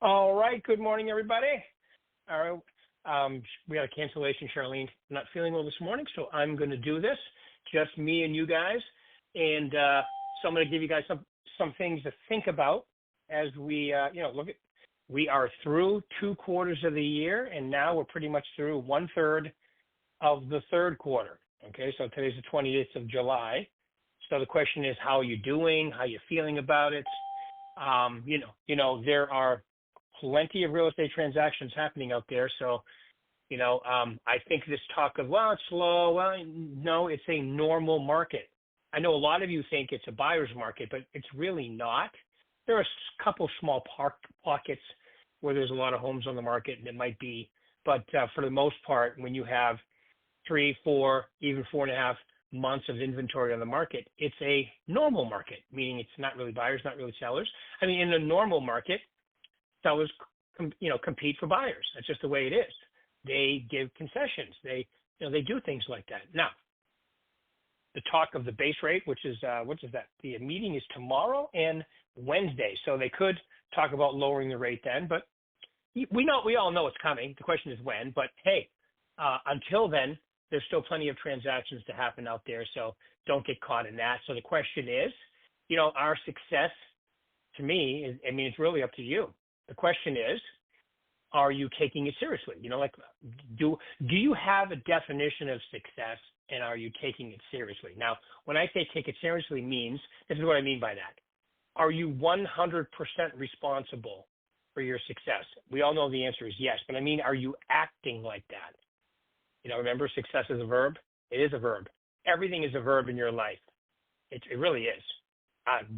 All right. Good morning, everybody. All right. We had a cancellation, Charlene. Not feeling well this morning, so I'm going to do this. Just me and you guys. And so I'm going to give you guys some things to think about as we, look at. We are through 2 quarters of the year, and now we're pretty much through 1/3 of the third quarter. Okay, so today's the 28th of July. So the question is, how are you doing? How are you feeling about it? There are plenty of real estate transactions happening out there. So, I think this talk of, well, it's slow. Well, no, it's a normal market. I know a lot of you think it's a buyer's market, but it's really not. There are a couple small pockets where there's a lot of homes on the market, and it might be, but for the most part, when you have 3, 4, even 4.5 months of inventory on the market, it's a normal market, meaning it's not really buyers, not really sellers. I mean, in a normal market, sellers, compete for buyers. That's just the way it is. They give concessions. They do things like that. Now, the talk of the base rate, which is what is that? The meeting is tomorrow and Wednesday, so they could talk about lowering the rate then. But we all know it's coming. The question is when. But hey, until then, there's still plenty of transactions to happen out there. So don't get caught in that. So the question is, our success, to me, it's really up to you. The question is, are you taking it seriously? Do you have a definition of success, and are you taking it seriously? Now, when I say take it seriously means, this is what I mean by that. Are you 100% responsible for your success? We all know the answer is yes, but are you acting like that? Remember, success is a verb. It is a verb. Everything is a verb in your life. It really is.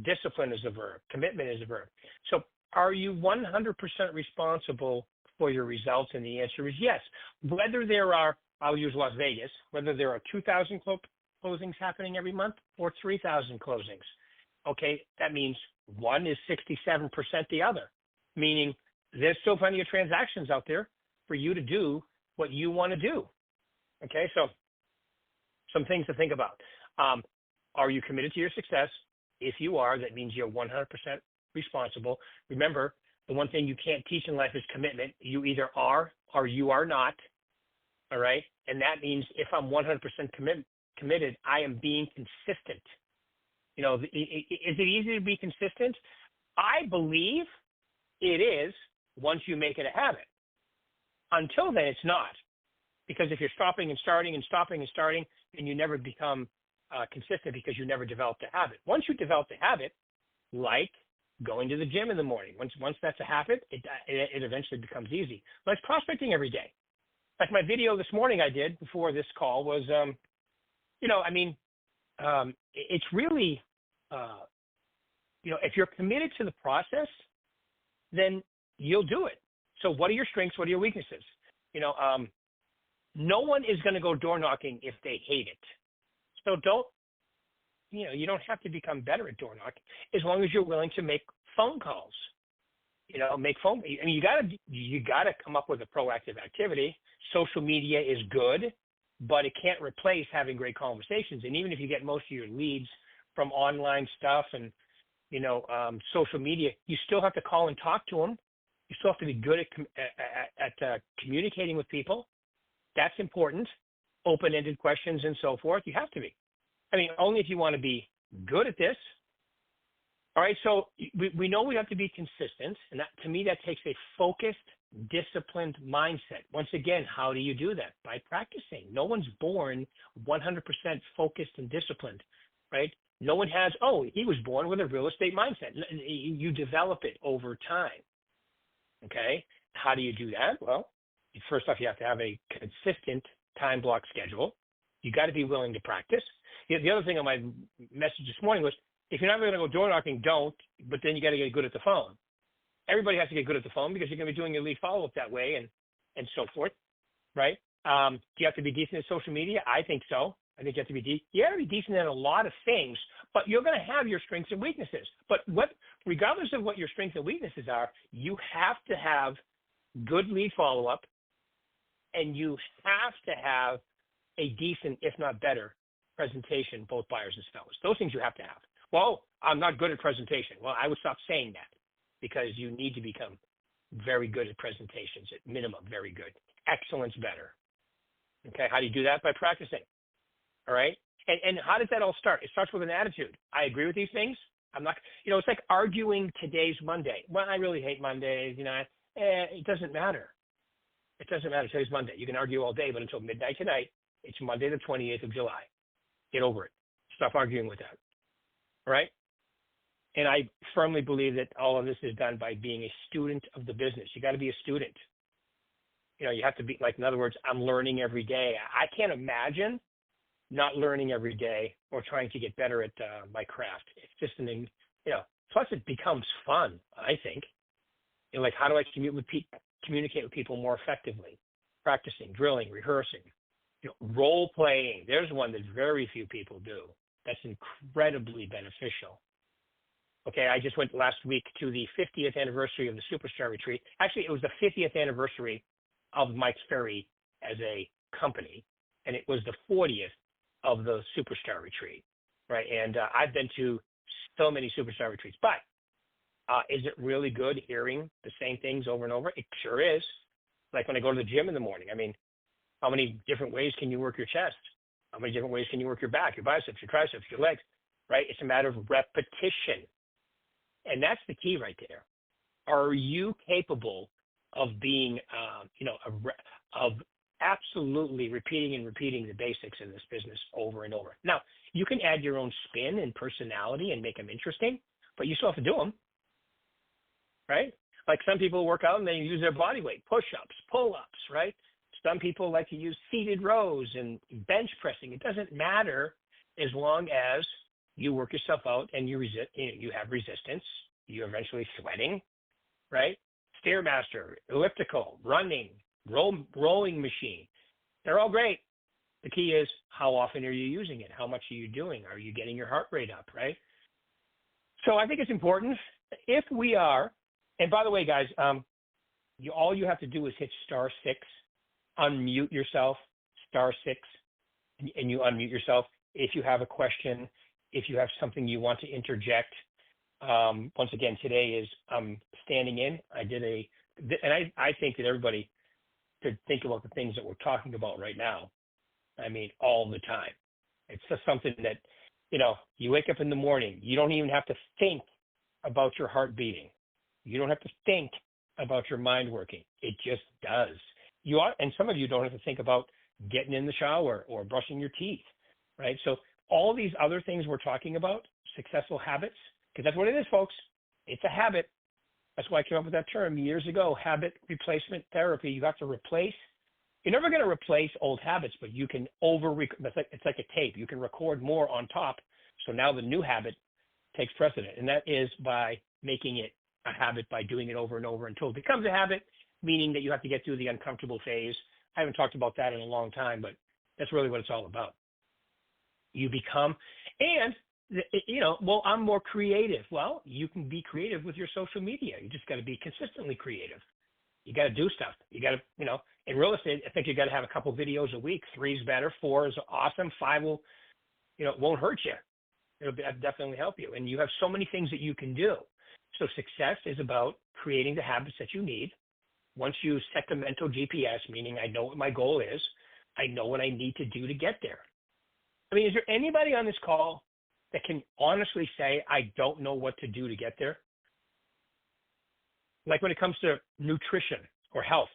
Discipline is a verb. Commitment is a verb. So are you 100% responsible for your results? And the answer is yes. Whether there are, I'll use Las Vegas, whether there are 2,000 closings happening every month or 3,000 closings. Okay, that means one is 67% the other, meaning there's still plenty of transactions out there for you to do what you want to do. Okay, so some things to think about. Are you committed to your success? If you are, that means you're 100% responsible. Remember, the one thing you can't teach in life is commitment. You either are or you are not. All right, and that means if I'm 100% committed, I am being consistent. Is it easy to be consistent? I believe it is once you make it a habit. Until then, it's not. Because if you're stopping and starting and stopping and starting, then you never become consistent because you never developed a habit. Once you develop the habit, like going to the gym in the morning, once that's a habit, it eventually becomes easy. Like prospecting every day. Like my video this morning I did before this call was, it's really, if you're committed to the process, then you'll do it. So what are your strengths? What are your weaknesses? No one is going to go door knocking if they hate it. So you don't have to become better at door knocking as long as you're willing to make phone calls. You gotta come up with a proactive activity. Social media is good, but it can't replace having great conversations. And even if you get most of your leads from online stuff and, social media, you still have to call and talk to them. You still have to be good at communicating with people. That's important. Open-ended questions and so forth. You have to be. Only if you want to be good at this. All right, so we know we have to be consistent, and to me, that takes a focused, disciplined mindset. Once again, how do you do that? By practicing. No one's born 100% focused and disciplined, right? No one has, he was born with a real estate mindset. You develop it over time, okay? How do you do that? Well, first off, you have to have a consistent time block schedule. You got to be willing to practice. The other thing on my message this morning was, if you're not going to go door knocking, don't, but then you got to get good at the phone. Everybody has to get good at the phone because you're going to be doing your lead follow-up that way and so forth, right? Do you have to be decent at social media? I think so. I think you have to be decent at a lot of things, but you're going to have your strengths and weaknesses. But regardless of what your strengths and weaknesses are, you have to have good lead follow-up, and you have to have a decent, if not better, presentation, both buyers and sellers. Those things you have to have. Well, I'm not good at presentation. Well, I would stop saying that because you need to become very good at presentations, at minimum, very good. Excellence better. Okay, how do you do that? By practicing. All right. And how does that all start? It starts with an attitude. I agree with these things. I'm not, it's like arguing today's Monday. Well, I really hate Mondays. It doesn't matter. It doesn't matter. Today's Monday. You can argue all day, but until midnight tonight, it's Monday, the 28th of July. Get over it. Stop arguing with that. All right. And I firmly believe that all of this is done by being a student of the business. You got to be a student. You have to be like, in other words, I'm learning every day. I can't imagine not learning every day or trying to get better at my craft. It's just plus it becomes fun, I think. Like, how do I communicate with people more effectively? Practicing, drilling, rehearsing, role playing. There's one that very few people do. That's incredibly beneficial. Okay, I just went last week to the 50th anniversary of the Superstar Retreat. Actually, it was the 50th anniversary of Mike's Ferry as a company, and it was the 40th of the Superstar Retreat, right? And I've been to so many Superstar Retreats, but is it really good hearing the same things over and over? It sure is. Like when I go to the gym in the morning, I mean, how many different ways can you work your chest? How many different ways can you work your back, your biceps, your triceps, your legs, right? It's a matter of repetition. And that's the key right there. Are you capable of being, of absolutely repeating the basics in this business over and over? Now, you can add your own spin and personality and make them interesting, but you still have to do them, right? Like some people work out and they use their body weight, push-ups, pull-ups, right? Some people like to use seated rows and bench pressing. It doesn't matter as long as you work yourself out and you have resistance. You're eventually sweating, right? Stairmaster, elliptical, running, rowing machine. They're all great. The key is, how often are you using it? How much are you doing? Are you getting your heart rate up, right? So I think it's important if we are, and by the way, guys, all you have to do is hit *6, unmute yourself, *6, and you unmute yourself. If you have a question, if you have something you want to interject. Once again, today is standing in. I think that everybody should think about the things that we're talking about right now. I mean, all the time. It's just something that, you wake up in the morning, you don't even have to think about your heart beating. You don't have to think about your mind working. It just does. And some of you don't have to think about getting in the shower or brushing your teeth, right? So all these other things we're talking about, successful habits, because that's what it is, folks. It's a habit. That's why I came up with that term years ago, habit replacement therapy. You have to replace. You're never going to replace old habits, but you can it's like a tape. You can record more on top. So now the new habit takes precedent. And that is by making it a habit, by doing it over and over until it becomes a habit, meaning that you have to get through the uncomfortable phase. I haven't talked about that in a long time, but that's really what it's all about. You become, and I'm more creative. Well, you can be creative with your social media. You just got to be consistently creative. You got to do stuff. You got to, in real estate, I think you got to have a couple videos a week. 3 is better. 4 is awesome. 5 will, won't hurt you. It'll definitely help you. And you have so many things that you can do. So success is about creating the habits that you need. Once you set the mental GPS, meaning I know what my goal is, I know what I need to do to get there. I mean, is there anybody on this call that can honestly say, I don't know what to do to get there? Like when it comes to nutrition or health,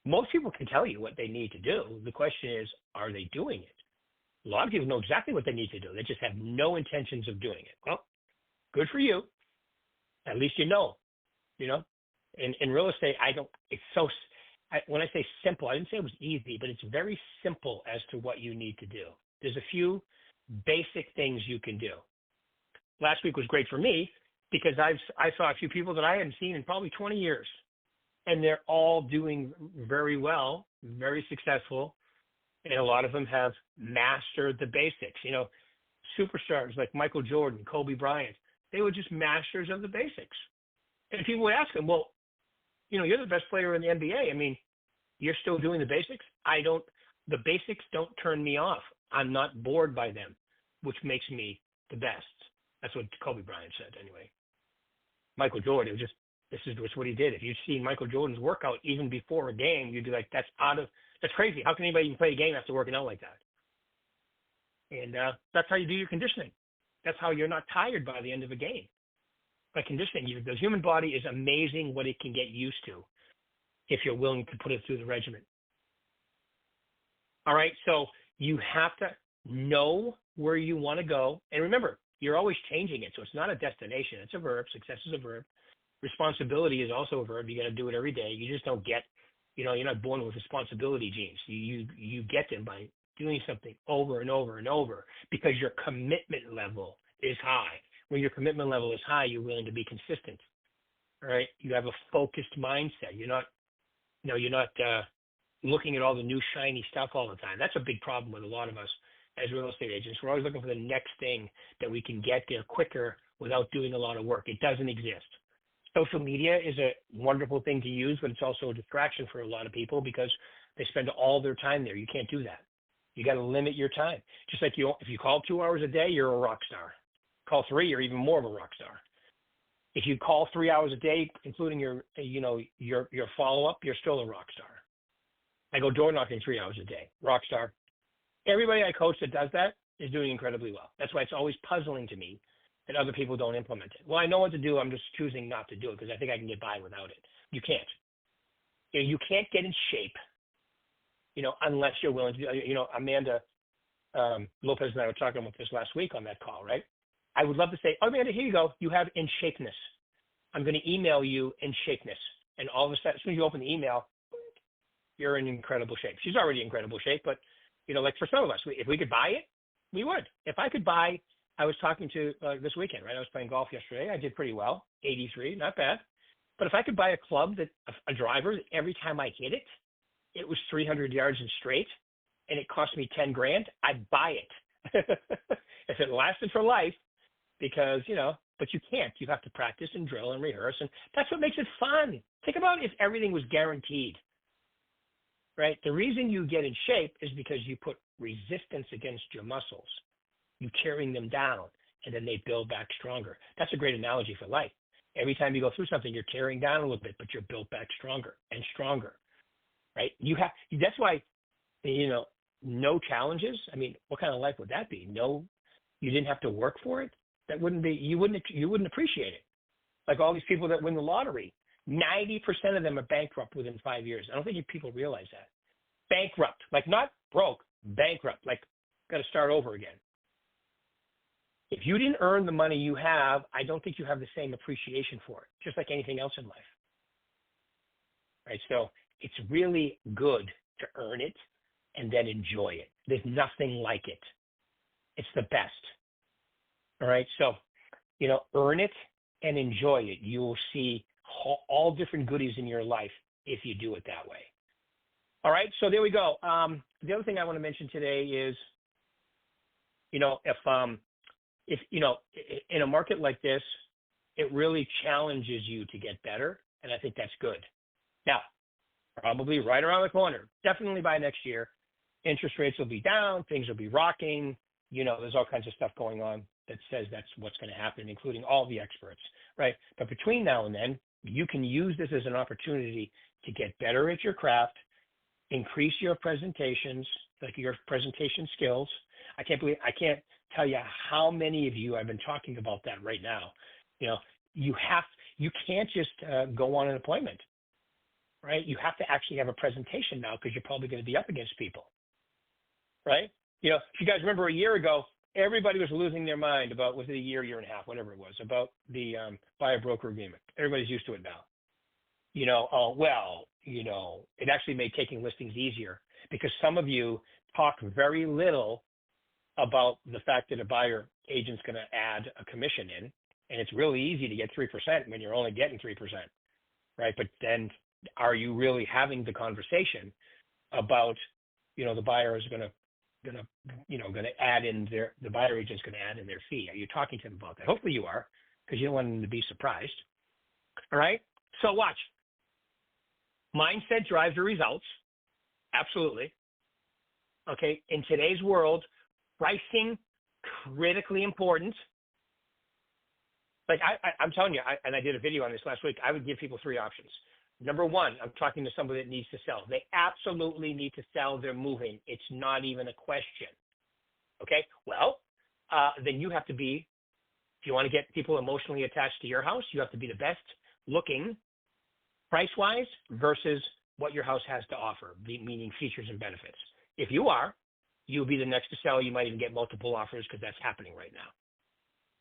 most people can tell you what they need to do. The question is, are they doing it? A lot of people know exactly what they need to do. They just have no intentions of doing it. Well, good for you. At least you know. In real estate, when I say simple, I didn't say it was easy, but it's very simple as to what you need to do. There's a few basic things you can do. Last week was great for me because I saw a few people that I hadn't seen in probably 20 years, and they're all doing very well, very successful, and a lot of them have mastered the basics. Superstars like Michael Jordan, Kobe Bryant, they were just masters of the basics. And people would ask them, well, you're the best player in the NBA. I mean, you're still doing the basics? The basics don't turn me off. I'm not bored by them, which makes me the best. That's what Kobe Bryant said anyway. Michael Jordan, This is what he did. If you'd seen Michael Jordan's workout even before a game, you'd be like, that's crazy. How can anybody even play a game after working out like that? And that's how you do your conditioning. That's how you're not tired by the end of a game. By conditioning, the human body is amazing what it can get used to if you're willing to put it through the regimen. All right, so you have to know where you want to go. And remember, you're always changing it. So it's not a destination. It's a verb. Success is a verb. Responsibility is also a verb. You got to do it every day. You just don't get, you're not born with responsibility genes. You get them by doing something over and over and over because your commitment level is high. When your commitment level is high, you're willing to be consistent. All right. You have a focused mindset. You're not looking at all the new shiny stuff all the time. That's a big problem with a lot of us as real estate agents. We're always looking for the next thing that we can get there quicker without doing a lot of work. It doesn't exist. Social media is a wonderful thing to use, but it's also a distraction for a lot of people because they spend all their time there. You can't do that. You got to limit your time. Just like if you call 2 hours a day, you're a rock star. Call 3, you're even more of a rock star. If you call 3 hours a day, including your follow-up, you're still a rock star. I go door knocking 3 hours a day, rock star. Everybody I coach that does that is doing incredibly well. That's why it's always puzzling to me that other people don't implement it. Well, I know what to do. I'm just choosing not to do it because I think I can get by without it. You can't. You can't get in shape, unless you're willing to. Amanda Lopez and I were talking about this last week on that call, right? I would love to say, oh, Amanda, here you go. You have in shapeness. I'm going to email you in shapeness. And all of a sudden, as soon as you open the email, you're in incredible shape. She's already in incredible shape, but, like for some of us, if we could buy it, we would. If I could buy, I was talking to this weekend, right? I was playing golf yesterday. I did pretty well, 83, not bad. But if I could buy a club a driver, every time I hit it, it was 300 yards in straight, and it cost me 10 grand, I'd buy it. If it lasted for life, because, but you can't. You have to practice and drill and rehearse, and that's what makes it fun. Think about if everything was guaranteed, right? The reason you get in shape is because you put resistance against your muscles. You tearing them down, and then they build back stronger. That's a great analogy for life. Every time you go through something, you're tearing down a little bit, but you're built back stronger and stronger, right? That's why, no challenges. I mean, what kind of life would that be? No, you didn't have to work for it. That wouldn't be, you wouldn't appreciate it. Like all these people that win the lottery, 90% of them are bankrupt within 5 years. I don't think people realize that. Bankrupt, like not broke, bankrupt, like got to start over again. If you didn't earn the money you have, I don't think you have the same appreciation for it, just like anything else in life. Right? So it's really good to earn it and then enjoy it. There's nothing like it. It's the best. All right? So, earn it and enjoy it. You will see all different goodies in your life if you do it that way. All right? So there we go. The other thing I want to mention today is, if in a market like this, it really challenges you to get better, and I think that's good. Now, probably right around the corner, definitely by next year, interest rates will be down, things will be rocking. There's all kinds of stuff going on that says that's what's going to happen, including all the experts, right? But between now and then, you can use this as an opportunity to get better at your craft, increase your presentations, like your presentation skills. I can't tell you how many of you I've been talking about that right now. You can't just go on an appointment, right? You have to actually have a presentation now because you're probably going to be up against people, right? If you guys remember a year ago, everybody was losing their mind about, was it a year and a half, whatever it was, about the buyer broker agreement. Everybody's used to it now. It actually made taking listings easier because some of you talk very little about the fact that a buyer agent's going to add a commission in, and it's really easy to get 3% when you're only getting 3%, right? But then are you really having the conversation about, the buyer is going to add in the buyer agent's going to add in their fee? Are you talking to them about that? Hopefully you are, because you don't want them to be surprised. All right. So watch. Mindset drives the results. Absolutely. Okay. In today's world, pricing, critically important. Like I'm telling you, and I did a video on this last week. I would give people three options. Number one, I'm talking to somebody that needs to sell. They absolutely need to sell. They're moving. It's not even a question. Okay. Well, then you have to be, if you want to get people emotionally attached to your house, you have to be the best looking price-wise versus what your house has to offer, meaning features and benefits. If you are, you'll be the next to sell. You might even get multiple offers because that's happening right now.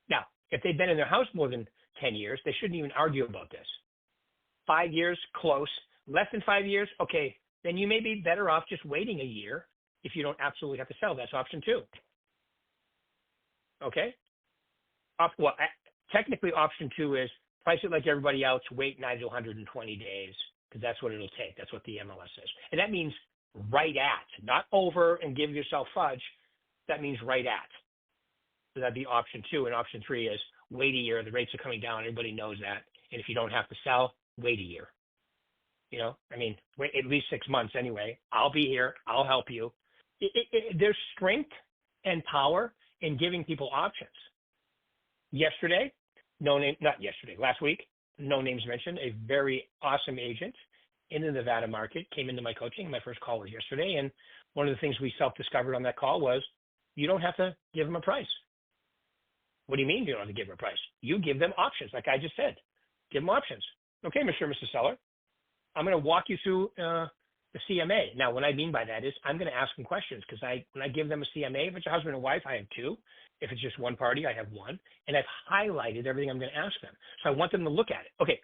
Now, if they've been in their house more than 10 years, they shouldn't even argue about this. 5 years, close. Less than 5 years, okay, then you may be better off just waiting a year if you don't absolutely have to sell. That's option two. Okay? Technically, option two is price it like everybody else, wait 90 to 120 days, because that's what it'll take. That's what the MLS says. And that means right at, not over and give yourself fudge. That means right at. So that'd be option two. And option three is wait a year. The rates are coming down. Everybody knows that. And if you don't have to sell, wait a year. Wait at least 6 months anyway. I'll be here. I'll help you. There's strength and power in giving people options. Last week, no names mentioned, a very awesome agent in the Nevada market came into my coaching. My first call was yesterday. And one of the things we self-discovered on that call was you don't have to give them a price. What do you mean you don't have to give them a price? You give them options, like I just said. Give them options. Okay, Mr. and Mrs. Seller, I'm going to walk you through the CMA. Now, what I mean by that is I'm going to ask them questions because when I give them a CMA, if it's a husband and wife, I have two. If it's just one party, I have one. And I've highlighted everything I'm going to ask them. So I want them to look at it. Okay,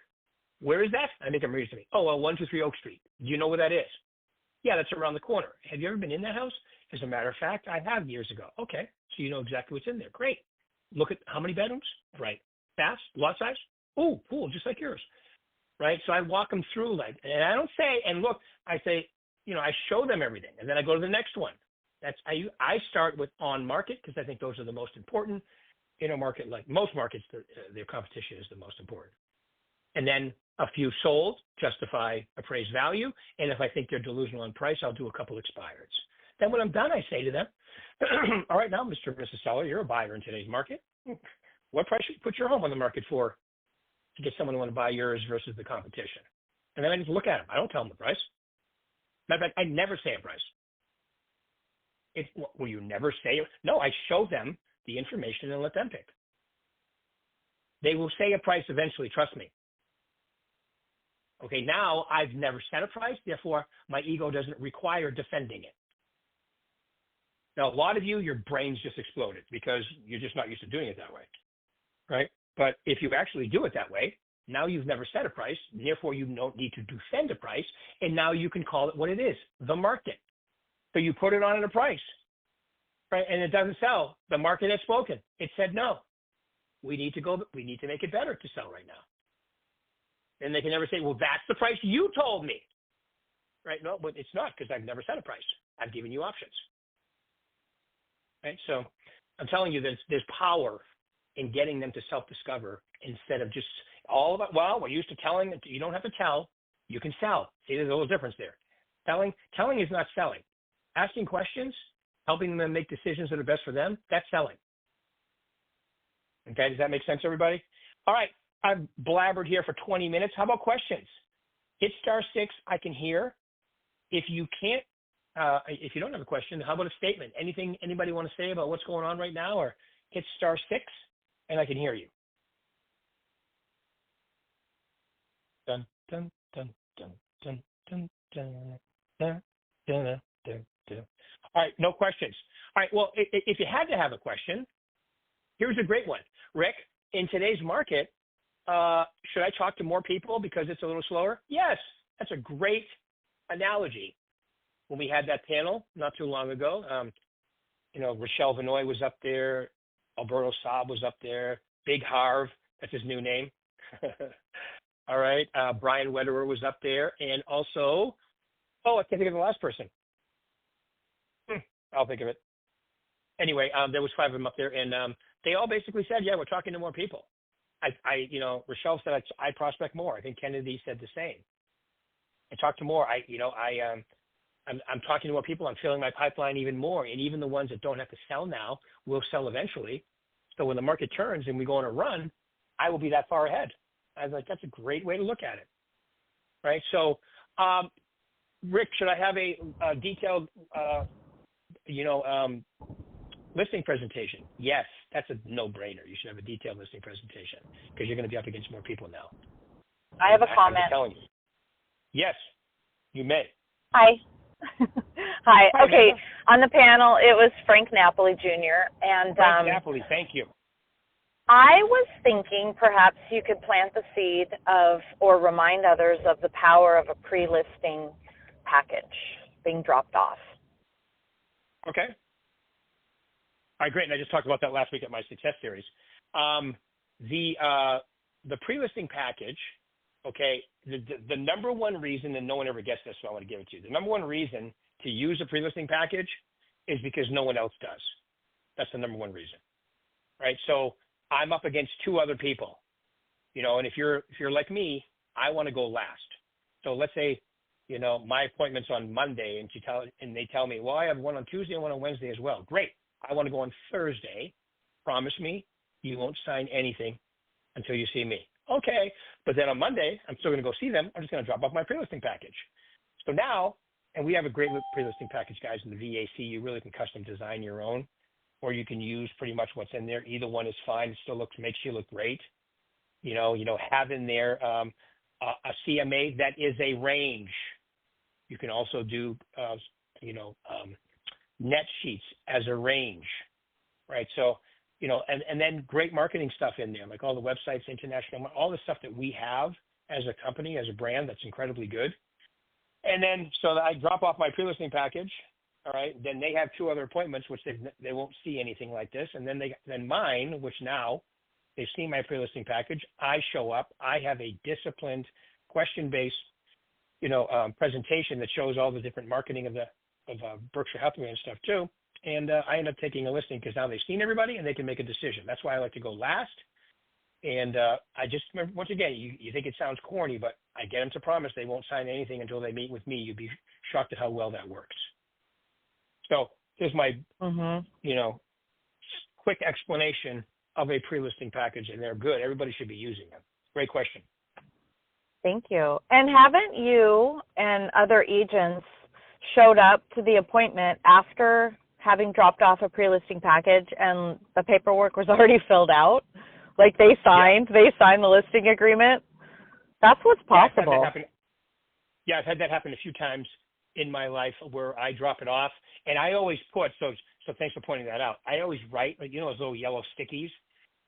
where is that? I make them read it to me. Oh, well, 123 Oak Street. Do you know where that is? Yeah, that's around the corner. Have you ever been in that house? As a matter of fact, I have years ago. Okay, so you know exactly what's in there. Great. Look at how many bedrooms? Right. Fast? Lot size? Oh, cool, just like yours. Right? So I walk them through and I don't say, and look, I say, I show them everything. And then I go to the next one. I start with on market because I think those are the most important. In a market like most markets, their competition is the most important. And then a few sold, justify appraised value. And if I think they're delusional on price, I'll do a couple expireds. Then when I'm done, I say to them, all right, now, Mr. and Mrs. Seller, you're a buyer in today's market. What price should you put your home on the market for to get someone to want to buy yours versus the competition? And then I just look at them. I don't tell them the price. Matter of fact, I never say a price. Will you never say it? No, I show them the information and let them pick. They will say a price eventually, trust me. Okay, now I've never set a price, therefore my ego doesn't require defending it. Now, a lot of you, your brains just exploded because you're just not used to doing it that way, right? But if you actually do it that way, now you've never set a price, therefore you don't need to defend a price, and now you can call it what it is, the market. So you put it on at a price, right? And it doesn't sell. The market has spoken. It said no. We need to make it better to sell right now. And they can never say, well, that's the price you told me, right? No, but it's not because I've never set a price. I've given you options, right? So I'm telling you there's power in getting them to self-discover instead of just all about, well, we're used to telling. You don't have to tell. You can sell. See, there's a little difference there. Telling is not selling. Asking questions, helping them make decisions that are best for them, that's selling. Okay, does that make sense, everybody? All right, I've blabbered here for 20 minutes. How about questions? Hit *6, I can hear. If you can't, if you don't have a question, how about a statement? Anything anybody want to say about what's going on right now, or hit *6 and I can hear you. Dun, dun, dun, dun, dun, dun, dun, dun, dun, dun, dun, dun. All right, no questions. All right, well, if you had to have a question, here's a great one. Rick, in today's market, should I talk to more people because it's a little slower? Yes, that's a great analogy. When we had that panel not too long ago, Rochelle Vanoy was up there, Alberto Saab was up there, Big Harv, that's his new name. All right, Brian Wetterer was up there, and also, I can't think of the last person. I'll think of it. Anyway, there was 5 of them up there, and they all basically said, yeah, we're talking to more people. Rochelle said I prospect more. I think Kennedy said the same. I talk to more. I'm talking to more people. I'm filling my pipeline even more, and even the ones that don't have to sell now will sell eventually. So when the market turns and we go on a run, I will be that far ahead. I was like, that's a great way to look at it, right? So, Rick, should I have a detailed, listing presentation? Yes, that's a no-brainer. You should have a detailed listing presentation because you're going to be up against more people now. I have a I'm just comment. telling you. Yes, you may. Hi. Hi. Hi, Okay. Amanda. On the panel, it was Frank Napoli Jr. And Frank Napoli, thank you. I was thinking perhaps you could plant the seed of, or remind others of the power of a pre-listing package being dropped off. Okay. All right, great. And I just talked about that last week at my success series. The pre-listing package, okay, the number one reason, and no one ever gets this, so I want to give it to you. The number one reason to use a pre-listing package is because no one else does. That's the number one reason, right? So I'm up against two other people, and if you're like me, I want to go last. So let's say, my appointment's on Monday, and they tell me, well, I have one on Tuesday and one on Wednesday as well. Great. I want to go on Thursday. Promise me you won't sign anything until you see me. Okay. But then on Monday, I'm still going to go see them. I'm just going to drop off my pre-listing package. So now, and we have a great pre-listing package, guys, in the VAC. You really can custom design your own, or you can use pretty much what's in there. Either one is fine. It still makes you look great. Have in there a CMA that is a range. You can also do, net sheets as a range, right? So, and then great marketing stuff in there, like all the websites, international, all the stuff that we have as a company, as a brand, that's incredibly good. And then, so I drop off my pre-listing package, all right? Then they have two other appointments, which they won't see anything like this. And then mine, which now they've seen my pre-listing package, I show up, I have a disciplined, question-based, presentation that shows all the different marketing of Berkshire Hathaway and stuff too. And I end up taking a listing because now they've seen everybody and they can make a decision. That's why I like to go last. And I just remember, once again, you think it sounds corny, but I get them to promise they won't sign anything until they meet with me. You'd be shocked at how well that works. So here's my, quick explanation of a pre-listing package, and they're good. Everybody should be using them. Great question. Thank you. And haven't you and other agents showed up to the appointment after having dropped off a pre-listing package and the paperwork was already filled out? Like they signed the listing agreement? That's what's possible. I've had that happen a few times in my life where I drop it off, and I always put, so thanks for pointing that out. I always write, those little yellow stickies.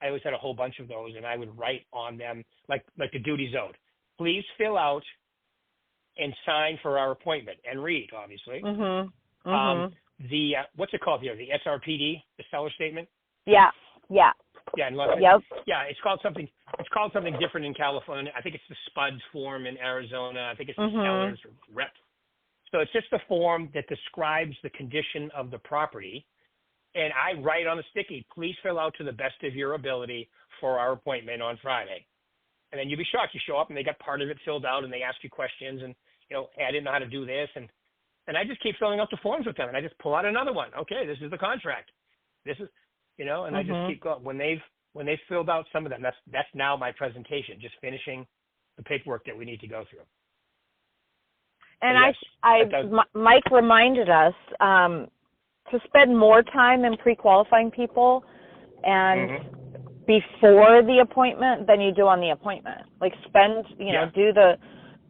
I always had a whole bunch of those, and I would write on them, like the duties owed. Please fill out and sign for our appointment, and read, obviously. What's it called here? The SRPD, the seller statement? Yeah. Yeah, it's called something. It's called something different in California. I think it's the SPUDS form in Arizona. I think it's the seller's rep. So it's just a form that describes the condition of the property. And I write on a sticky, please fill out to the best of your ability for our appointment on Friday. And then you'd be shocked. You show up and they got part of it filled out and they ask you questions and, hey, I didn't know how to do this. And I just keep filling out the forms with them and I just pull out another one. Okay, this is the contract. This is, and I just keep going. When they've filled out some of them, that's now my presentation, just finishing the paperwork that we need to go through. And Mike reminded us to spend more time in pre-qualifying people and before the appointment than you do on the appointment. Like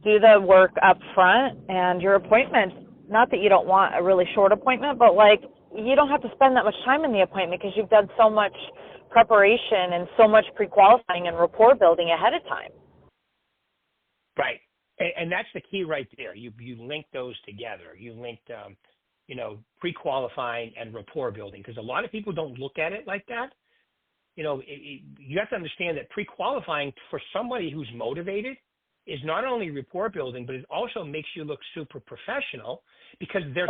do the work up front, and your appointment, not that you don't want a really short appointment, but like you don't have to spend that much time in the appointment because you've done so much preparation and so much pre-qualifying and rapport building ahead of time. Right. And that's the key right there. You link those together. You linked, pre-qualifying and rapport building, because a lot of people don't look at it like that. You have to understand that pre-qualifying for somebody who's motivated is not only rapport building, but it also makes you look super professional because they're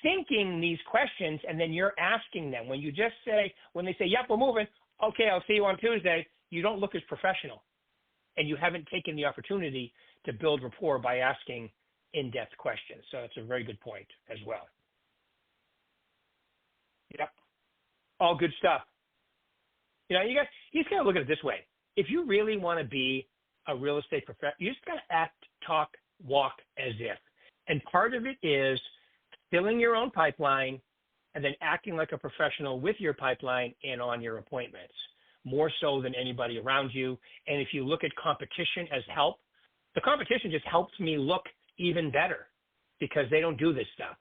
thinking these questions, and then you're asking them. When they say, yep, we're moving, okay, I'll see you on Tuesday, you don't look as professional. And you haven't taken the opportunity to build rapport by asking in-depth questions. So it's a very good point as well. Yep. All good stuff. You just got to look at it this way. If you really want to be a real estate professional, you just got to act, talk, walk as if. And part of it is filling your own pipeline and then acting like a professional with your pipeline and on your appointments, more so than anybody around you. And if you look at competition as help, the competition just helps me look even better because they don't do this stuff.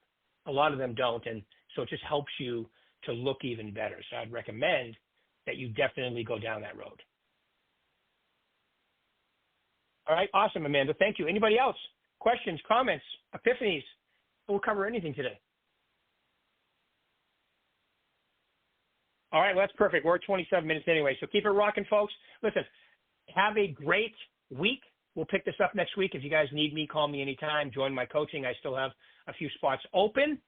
A lot of them don't. And so it just helps you to look even better. So I'd recommend that you definitely go down that road. All right. Awesome, Amanda. Thank you. Anybody else? Questions, comments, epiphanies? We'll cover anything today. All right. Well, that's perfect. We're at 27 minutes anyway. So keep it rocking, folks. Listen, have a great week. We'll pick this up next week. If you guys need me, call me anytime. Join my coaching. I still have a few spots open,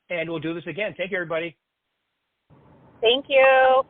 and we'll do this again. Thank you, everybody. Thank you.